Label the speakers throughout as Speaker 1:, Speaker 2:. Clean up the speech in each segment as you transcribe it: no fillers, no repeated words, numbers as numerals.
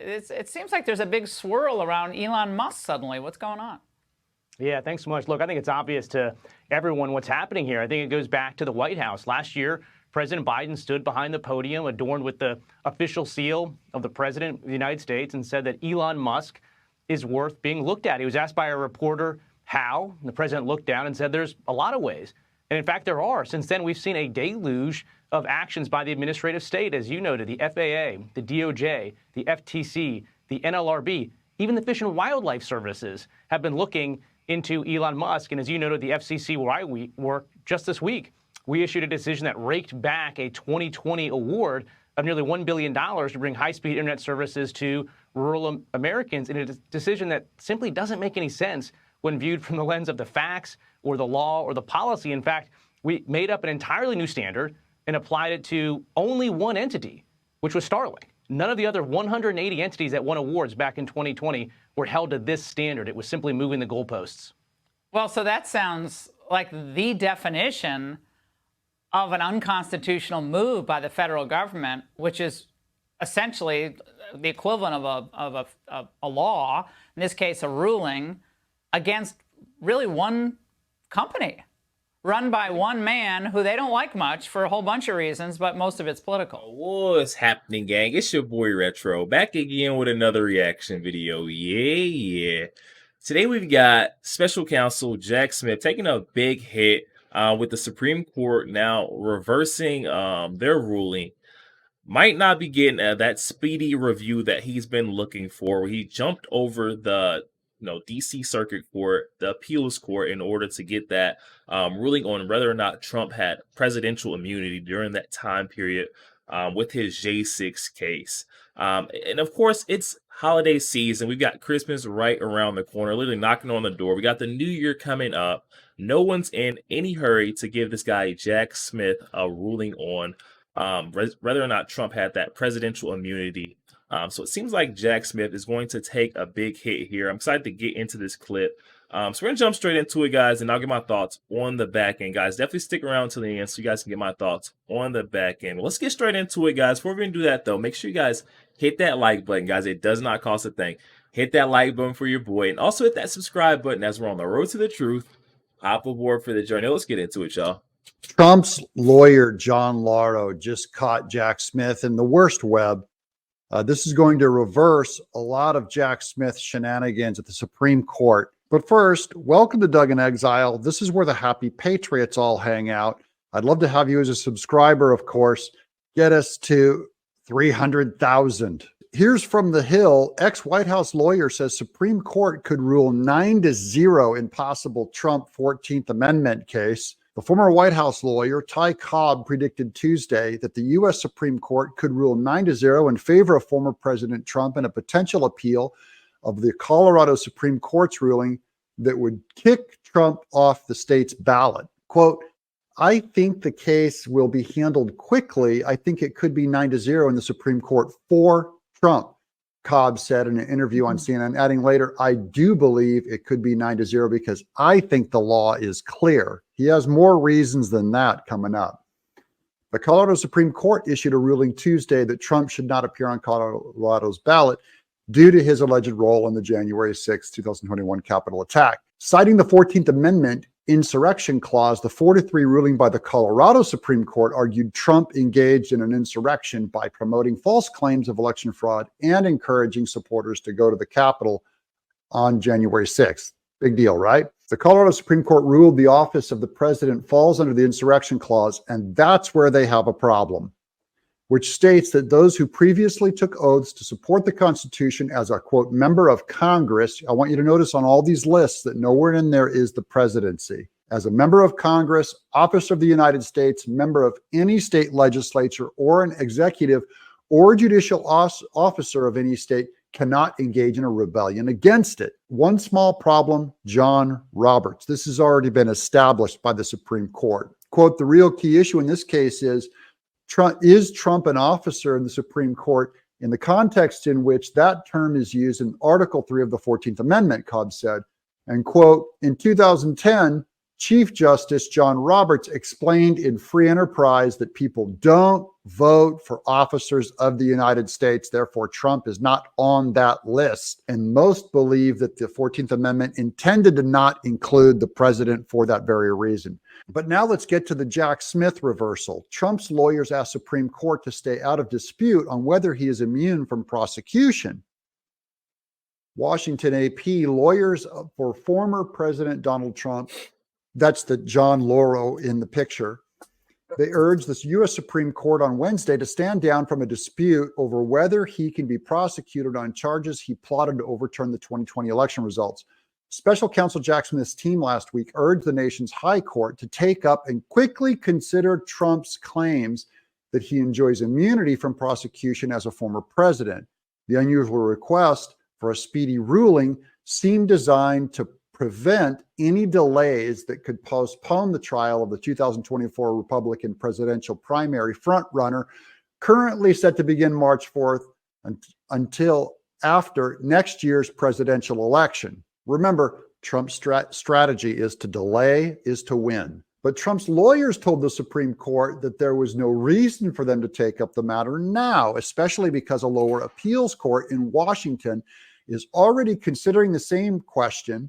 Speaker 1: It seems like there's a big swirl around Elon Musk suddenly. What's going on?
Speaker 2: Yeah, thanks so much. Look, I think it's obvious to everyone what's happening here. I think it goes back to the White House. Last year, President Biden stood behind the podium adorned with the official seal of the President of the United States and said that Elon Musk is worth being looked at. He was asked by a reporter how, and the president looked down and said there's a lot of ways. And in fact, there are. Since then, we've seen a deluge of actions by the administrative state, as you noted, the FAA, the DOJ, the FTC, the NLRB, even the Fish and Wildlife Services have been looking into Elon Musk. And as you noted, the FCC, where I work, just this week, we issued a decision that raked back a 2020 award of nearly $1 billion to bring high-speed internet services to rural Americans in a decision that simply doesn't make any sense when viewed from the lens of the facts or the law or the policy. In fact, we made up an entirely new standard and applied it to only one entity, which was Starlink. None of the other 180 entities that won awards back in 2020 were held to this standard. It was simply moving the goalposts.
Speaker 1: Well, so that sounds like the definition of an unconstitutional move by the federal government, which is essentially the equivalent of a law, in this case, a ruling, against really one company, run by one man who they don't like much for a whole bunch of reasons, but most of it's political.
Speaker 3: What's happening, gang? It's your boy Retro, back again with another reaction video. Yeah. Today we've got special counsel Jack Smith taking a big hit with the Supreme Court now reversing their ruling. Might not be getting that speedy review that he's been looking for. He jumped over the DC Circuit Court, the appeals court, in order to get that ruling on whether or not Trump had presidential immunity during that time period with his J6 case. And of course, it's holiday season. We've got Christmas right around the corner, literally knocking on the door. We got the new year coming up. No one's in any hurry to give this guy Jack Smith a ruling on whether or not Trump had that presidential immunity. So it seems like Jack Smith is going to take a big hit here. I'm excited to get into this clip. So we're going to jump straight into it, guys, and I'll get my thoughts on the back end, guys. Definitely stick around to the end so you guys can get my thoughts on the back end. Well, let's get straight into it, guys. Before we do that, though, make sure you guys hit that like button, guys. It does not cost a thing. Hit that like button for your boy, and also hit that subscribe button as we're on the road to the truth. Hop aboard for the journey. Let's get into it, y'all.
Speaker 4: Trump's lawyer, John Lauro, just caught Jack Smith in the worst web. This is going to reverse a lot of Jack Smith's shenanigans at the Supreme Court. But first, welcome to Doug in Exile. This is where the happy patriots all hang out. I'd love to have you as a subscriber, of course. Get us to 300,000. Here's from the Hill. Ex-White House lawyer says Supreme Court could rule 9-0 in possible Trump 14th Amendment case. The former White House lawyer, Ty Cobb, predicted Tuesday that the U.S. Supreme Court could rule 9-0 in favor of former President Trump in a potential appeal of the Colorado Supreme Court's ruling that would kick Trump off the state's ballot. Quote, I think the case will be handled quickly. I think it could be 9-0 in the Supreme Court for Trump, Cobb said in an interview on CNN, adding later, I do believe it could be 9-0 because I think the law is clear. He has more reasons than that coming up. The Colorado Supreme Court issued a ruling Tuesday that Trump should not appear on Colorado's ballot due to his alleged role in the January 6, 2021 Capitol attack. Citing the 14th Amendment insurrection clause, the 4-3 ruling by the Colorado Supreme Court argued Trump engaged in an insurrection by promoting false claims of election fraud and encouraging supporters to go to the Capitol on January 6th. Big deal, right? The Colorado Supreme Court ruled the office of the president falls under the insurrection clause, and that's where they have a problem, which states that those who previously took oaths to support the Constitution as a, quote, member of Congress, I want you to notice on all these lists that nowhere in there is the presidency. As a member of Congress, officer of the United States, member of any state legislature, or an executive or judicial officer of any state cannot engage in a rebellion against it. One small problem, John Roberts. This has already been established by the Supreme Court. Quote, the real key issue in this case is Trump an officer in the Supreme Court in the context in which that term is used in Article 3 of the 14th Amendment, Cobb said. And quote, in 2010, Chief Justice John Roberts explained in Free Enterprise that people don't vote for officers of the United States. Therefore, Trump is not on that list. And most believe that the 14th Amendment intended to not include the president for that very reason. But now let's get to the Jack Smith reversal. Trump's lawyers asked Supreme Court to stay out of dispute on whether he is immune from prosecution. Washington AP, lawyers for former President Donald Trump, that's the John Lauro in the picture, they urged the U.S. Supreme Court on Wednesday to stand down from a dispute over whether he can be prosecuted on charges he plotted to overturn the 2020 election results. Special counsel Jack Smith's team last week urged the nation's high court to take up and quickly consider Trump's claims that he enjoys immunity from prosecution as a former president. The unusual request for a speedy ruling seemed designed to prevent any delays that could postpone the trial of the 2024 Republican presidential primary frontrunner, currently set to begin March 4th until after next year's presidential election. Remember, Trump's strategy is to delay is to win. But Trump's lawyers told the Supreme Court that there was no reason for them to take up the matter now, especially because a lower appeals court in Washington is already considering the same question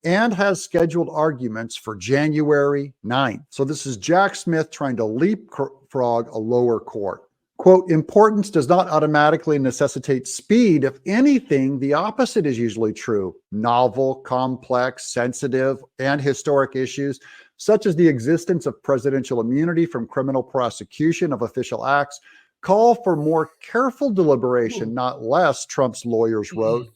Speaker 4: and has scheduled arguments for January 9th. So this is Jack Smith trying to leapfrog a lower court. Quote, importance does not automatically necessitate speed. If anything, the opposite is usually true. Novel, complex, sensitive, and historic issues, such as the existence of presidential immunity from criminal prosecution of official acts, call for more careful deliberation, not less, Trump's lawyers wrote.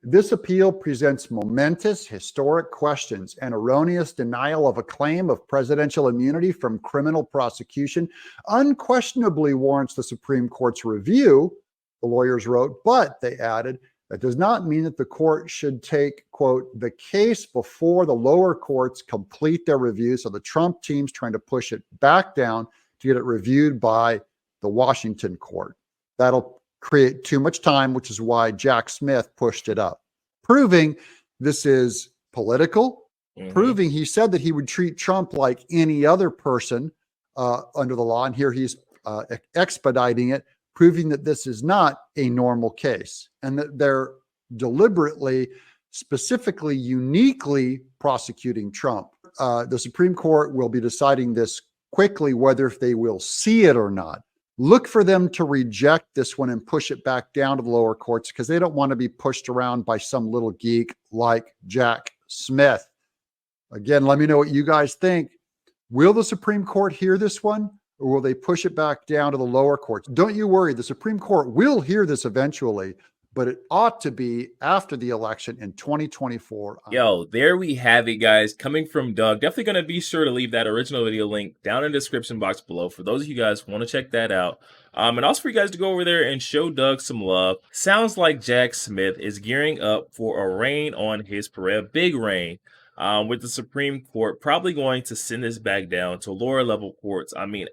Speaker 4: This appeal presents momentous historic questions. An erroneous denial of a claim of presidential immunity from criminal prosecution unquestionably warrants the Supreme Court's review, the lawyers wrote, but they added, that does not mean that the court should take, quote, the case before the lower courts complete their review. So the Trump team's trying to push it back down to get it reviewed by the Washington court. That'll create too much time, which is why Jack Smith pushed it up, proving this is political, proving he said that he would treat Trump like any other person under the law. And here he's expediting it, proving that this is not a normal case and that they're deliberately, specifically, uniquely prosecuting Trump. The Supreme Court will be deciding this quickly, whether if they will see it or not. Look for them to reject this one and push it back down to the lower courts because they don't want to be pushed around by some little geek like Jack Smith. Again, let me know what you guys think. Will the Supreme Court hear this one or will they push it back down to the lower courts? Don't you worry. The Supreme Court will hear this eventually, but it ought to be after the election in 2024.
Speaker 3: Yo, there we have it, guys. Coming from Doug. Definitely going to be sure to leave that original video link down in the description box below for those of you guys who want to check that out. And also for you guys to go over there and show Doug some love. Sounds like Jack Smith is gearing up for a reign on his parade, a big reign, with the Supreme Court probably going to send this back down to lower level courts. I mean,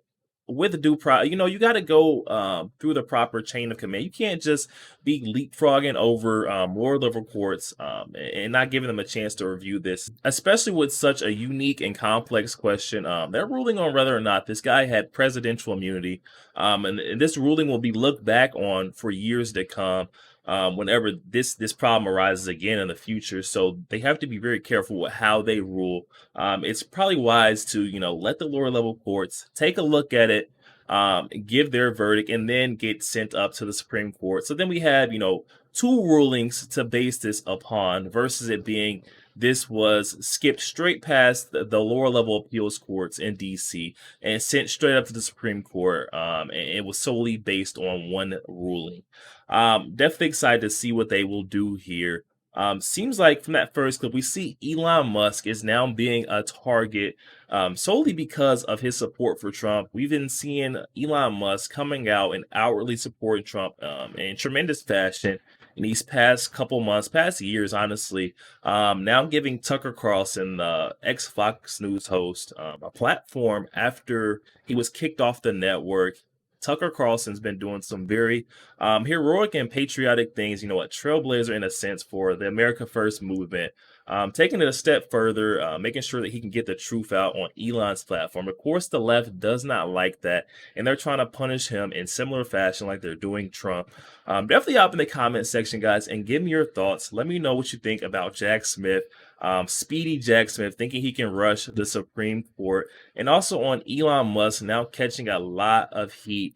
Speaker 3: with the due process, you got to go through the proper chain of command. You can't just be leapfrogging over lower level courts and not giving them a chance to review this, especially with such a unique and complex question. They're ruling on whether or not this guy had presidential immunity, and this ruling will be looked back on for years to come. Whenever this problem arises again in the future. So they have to be very careful with how they rule. It's probably wise to, let the lower level courts take a look at it, give their verdict, and then get sent up to the Supreme Court. So then we have, two rulings to base this upon versus it being this was skipped straight past the lower level appeals courts in D.C. and sent straight up to the Supreme Court. And it was solely based on one ruling. Definitely excited to see what they will do here. Seems like from that first clip, we see Elon Musk is now being a target solely because of his support for Trump. We've been seeing Elon Musk coming out and outwardly supporting Trump in tremendous fashion in these past couple months, past years, honestly. Now giving Tucker Carlson, the ex-Fox News host, a platform after he was kicked off the network. Tucker Carlson's been doing some very heroic and patriotic things, a trailblazer in a sense for the America First movement. taking it a step further, making sure that he can get the truth out on Elon's platform. Of course, the left does not like that, and they're trying to punish him in similar fashion like they're doing Trump. Definitely hop in the comment section, guys, and give me your thoughts. Let me know what you think about Jack Smith, speedy Jack Smith, thinking he can rush the Supreme Court, and also on Elon Musk now catching a lot of heat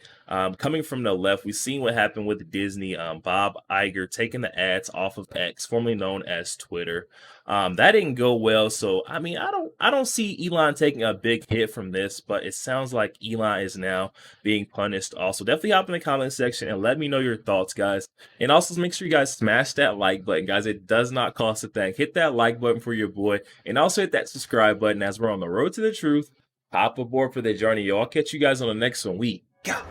Speaker 3: coming from the left. We've seen what happened with Disney, Bob Iger taking the ads off of X, formerly known as Twitter. That didn't go well. So I mean, I don't see Elon taking a big hit from this, but it sounds like Elon is now being punished. Also, definitely hop in the comment section and let me know your thoughts, guys. And also make sure you guys smash that like button, guys. It does not cost a thing. Hit that like button for your boy, and also hit that subscribe button as we're on the road to the truth. Hop aboard for the journey, y'all. Catch you guys on the next one. We go.